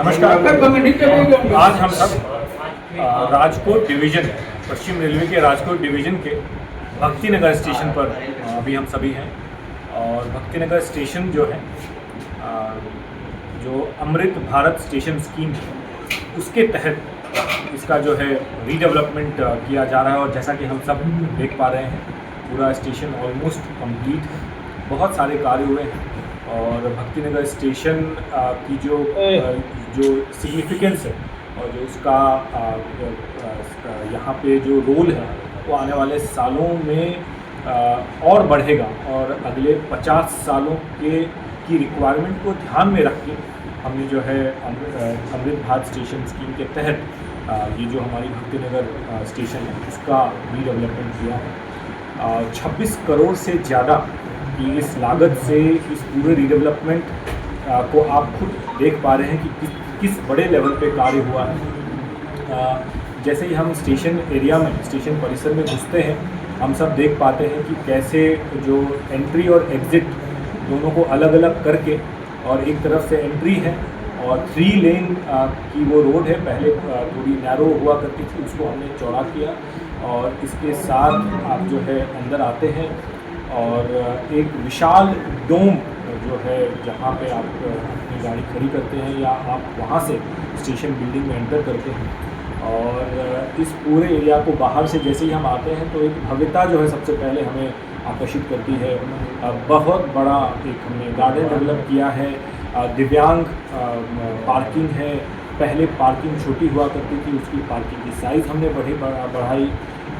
नमस्कार। आज हम सब राजकोट डिवीज़न, पश्चिम रेलवे के राजकोट डिवीज़न के भक्ति नगर स्टेशन पर अभी हम सभी हैं। और भक्ति नगर स्टेशन जो है, जो अमृत भारत स्टेशन स्कीम उसके तहत इसका जो है रीडेवलपमेंट किया जा रहा है। और जैसा कि हम सब देख पा रहे हैं, पूरा स्टेशन ऑलमोस्ट कंप्लीट है, बहुत सारे कार्य हुए हैं। और भक्ति नगर स्टेशन की जो सिग्निफिकेंस है और जो उसका यहाँ पे जो रोल है वो आने वाले सालों में और बढ़ेगा। और अगले 50 सालों की रिक्वायरमेंट को ध्यान में रख के हमने जो है अमृत भारत स्टेशन स्कीम के तहत ये जो हमारी भक्ति नगर स्टेशन है उसका रीडेवलपमेंट किया है। 26 करोड़ से ज़्यादा की इस लागत से इस पूरे रीडेवलपमेंट को आप खुद देख पा रहे हैं कि किस बड़े लेवल पे कार्य हुआ है। जैसे ही हम स्टेशन एरिया में, स्टेशन परिसर में घुसते हैं, हम सब देख पाते हैं कि कैसे जो एंट्री और एग्ज़िट दोनों को अलग अलग करके, और एक तरफ से एंट्री है और 3 लेन की वो रोड है, पहले थोड़ी नैरो हुआ करती थी, उसको हमने चौड़ा किया। और इसके साथ आप जो है अंदर आते हैं और एक विशाल डोम जो है जहाँ पे आप अपनी गाड़ी खड़ी करते हैं या आप वहाँ से स्टेशन बिल्डिंग में एंटर करते हैं। और इस पूरे एरिया को बाहर से जैसे ही हम आते हैं तो एक भव्यता जो है सबसे पहले हमें आकर्षित करती है। बहुत बड़ा एक हमने गार्डन डेवलप किया है, दिव्यांग पार्किंग है। पहले पार्किंग छोटी हुआ करती थी, उसकी पार्किंग की साइज़ हमने बढ़ाई,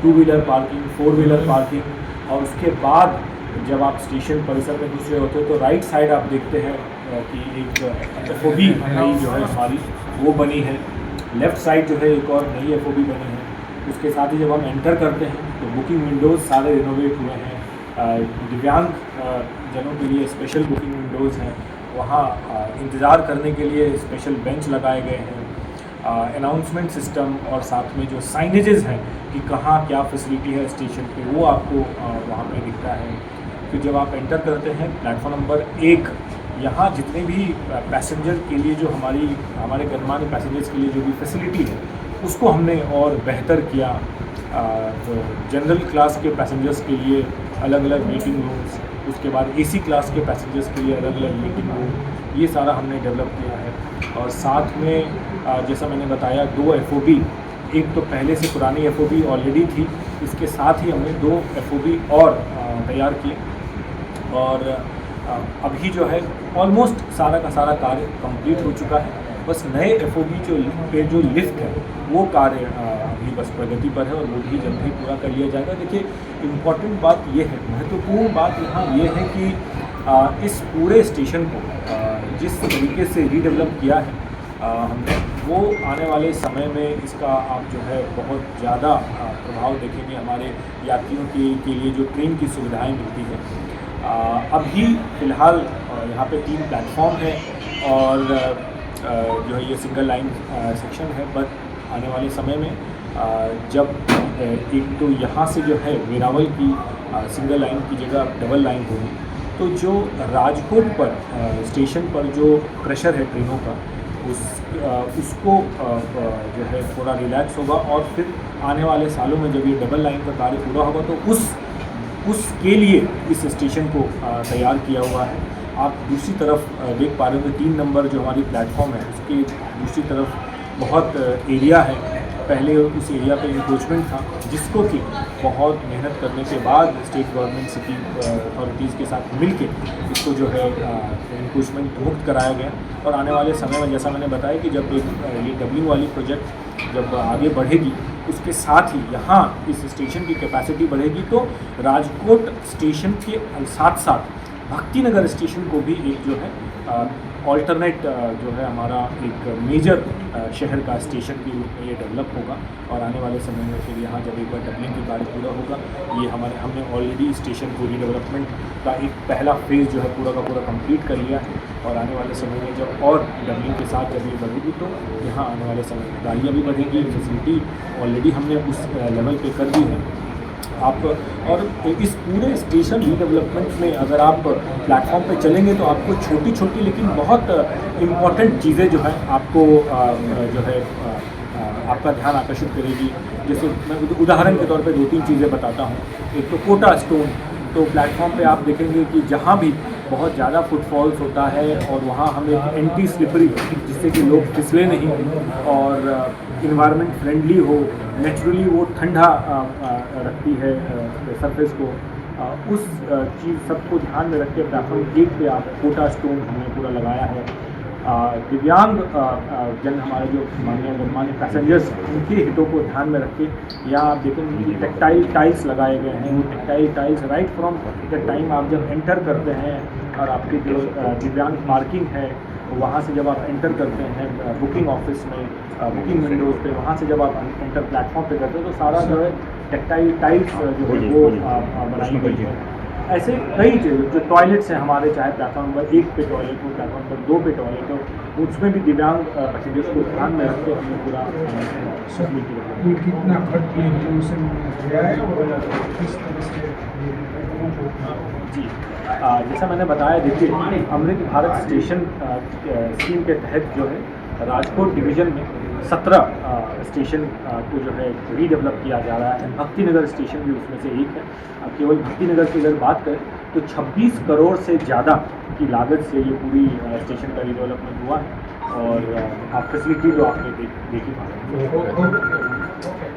2 व्हीलर पार्किंग, 4 व्हीलर पार्किंग। और उसके बाद जब आप स्टेशन परिसर में घुस रहे होते हो तो राइट साइड आप देखते हैं कि एक एफओबी नई जो है हमारी वो बनी है। लेफ़्ट साइड जो है एक और नई एफओबी बनी है। उसके साथ ही जब हम एंटर करते हैं तो बुकिंग विंडोज़ सारे रिनोवेट हुए हैं। दिव्यांग जनों के लिए स्पेशल बुकिंग विंडोज़ हैं, वहाँ इंतज़ार करने के लिए स्पेशल बेंच लगाए गए हैं। अनाउंसमेंट सिस्टम और साथ में जो साइनेजेस हैं कि कहाँ क्या फैसिलिटी है स्टेशन पे, वो आपको वहाँ पे दिखता है। फिर जब आप एंटर करते हैं प्लेटफॉर्म नंबर 1, यहाँ जितने भी पैसेंजर के लिए जो हमारे गणमान्य पैसेंजर्स के लिए जो भी फैसिलिटी है उसको हमने और बेहतर किया। तो जनरल क्लास के पैसेंजर्स के लिए अलग अलग मीटिंग रूम्स, उसके बाद एसी क्लास के पैसेंजर्स के लिए अलग अलग मीटिंग रूम, ये सारा हमने डेवलप किया है। और साथ में जैसा मैंने बताया 2 एफओबी, एक तो पहले से पुरानी एफओबी ऑलरेडी थी, इसके साथ ही हमने 2 एफओबी और तैयार किए। और अभी जो है ऑलमोस्ट सारा का सारा कार्य कंप्लीट हो चुका है। बस नए एफओबी जो लिफ्ट है वो कार्य अभी बस प्रगति पर है और वो भी जल्द ही पूरा कर लिया जाएगा। देखिए, इम्पॉर्टेंट बात ये है, महत्वपूर्ण बात यहाँ ये है कि इस पूरे स्टेशन को जिस तरीके से रीडेवलप किया है हमने, वो आने वाले समय में इसका आप जो है बहुत ज़्यादा प्रभाव देखेंगे हमारे यात्रियों के लिए जो ट्रेन की सुविधाएं मिलती हैं। अभी फ़िलहाल यहाँ पे 3 प्लेटफॉर्म है और जो है ये सिंगल लाइन सेक्शन है। बट आने वाले समय में जब एक तो यहाँ से जो है वेरावल की सिंगल लाइन की जगह डबल लाइन होगी, तो जो राजकोट पर स्टेशन पर जो प्रेशर है ट्रेनों का उसको जो है थोड़ा रिलैक्स होगा। और फिर आने वाले सालों में जब ये डबल लाइन का कार्य पूरा होगा तो उसके लिए इस स्टेशन को तैयार किया हुआ है। आप दूसरी तरफ देख पा रहे हो कि 3 नंबर जो हमारी प्लेटफॉर्म है उसकी दूसरी तरफ बहुत एरिया है। पहले उस एरिया पे इंक्रोचमेंट था, जिसको कि बहुत मेहनत करने के बाद स्टेट गवर्नमेंट सिटी अथॉरिटीज़ के साथ मिलके इसको जो है इंक्रोचमेंट मुक्त कराया गया। और आने वाले समय में जैसा मैंने बताया कि जब ये डबलिंग वाली प्रोजेक्ट जब आगे बढ़ेगी, उसके साथ ही यहाँ इस स्टेशन की कैपेसिटी बढ़ेगी, तो राजकोट स्टेशन के साथ साथ भक्ति नगर स्टेशन को भी एक जो है ऑल्टरनेट जो है हमारा एक मेजर शहर का स्टेशन के रूप में ये डेवलप होगा। और आने वाले समय में फिर यहाँ जब एक बार डबलिंग की कार्य पूरा होगा, ये हमने ऑलरेडी स्टेशन को रीडेवलपमेंट का एक पहला फेज़ जो है पूरा का पूरा कंप्लीट कर लिया है। और आने वाले समय में जब और डबलिंग के साथ जब ये बढ़ेगी तो यहाँ आने वाले समय में गाड़ियाँ भी बढ़ेंगी, फैसिलिटी ऑलरेडी हमने उस लेवल पे कर दी है। आप और इस पूरे स्टेशन रीडेवलपमेंट में अगर आप प्लेटफॉर्म पे चलेंगे तो आपको छोटी छोटी लेकिन बहुत इम्पॉर्टेंट चीज़ें जो है आपको जो है आपका ध्यान आकर्षित करेगी। जैसे मैं उदाहरण के तौर पे 2-3 चीज़ें बताता हूँ। एक तो कोटा स्टोन, तो प्लेटफॉर्म पे आप देखेंगे कि जहाँ भी बहुत ज़्यादा फुटफॉल्स होता है और वहाँ हम एक एंटी स्लिपरी, जिससे कि लोग फिसले नहीं और इन्वायरमेंट फ्रेंडली हो, नेचुरली वो ठंडा रखती है सरफेस को, उस चीज़ सबको ध्यान में रख के प्लेटफॉर्म गेट पे आप कोटा स्टोन हमने पूरा लगाया है। दिव्यांग जन हमारे जो गणमान्य पैसेंजर्स, उनके हितों को ध्यान में रख के यहाँ आप देखेंगे कि टेक्टाइल टाइल्स लगाए गए हैं। वो tactile tiles right from the time आप जब एंटर करते हैं और आपकी जो दिव्यांग पार्किंग है वहाँ से जब आप एंटर करते हैं बुकिंग ऑफिस में, बुकिंग विंडोज़ पे, वहाँ से जब आप एंटर प्लेटफॉर्म पे करते हैं तो सारा जो है टेक्टाइल टाइल्स जो है वो बनाई गई है। ऐसे कई जो टॉयलेट्स हैं हमारे, चाहे प्लेटफॉर्म नंबर 1 पे टॉयलेट हो, प्लेटफॉर्म नंबर 2 पे टॉयलेट हो, उसमें भी दिव्यांग पैसेंजर्स को ध्यान में रख के हमने पूरा कितना खर्च जी जैसा मैंने बताया, देखिए अमृत भारत स्टेशन स्कीम के तहत जो है राजकोट डिवीज़न में 17 स्टेशन को जो है रीडेवलप किया जा रहा है। भक्ति नगर स्टेशन भी उसमें से एक है। अब केवल भक्ति नगर की अगर बात करें तो 26 करोड़ से ज़्यादा की लागत से ये पूरी स्टेशन का रीडेवलपमेंट हुआ है और आप फैसिलिटी तो आपने देख ही पा रहे हैं।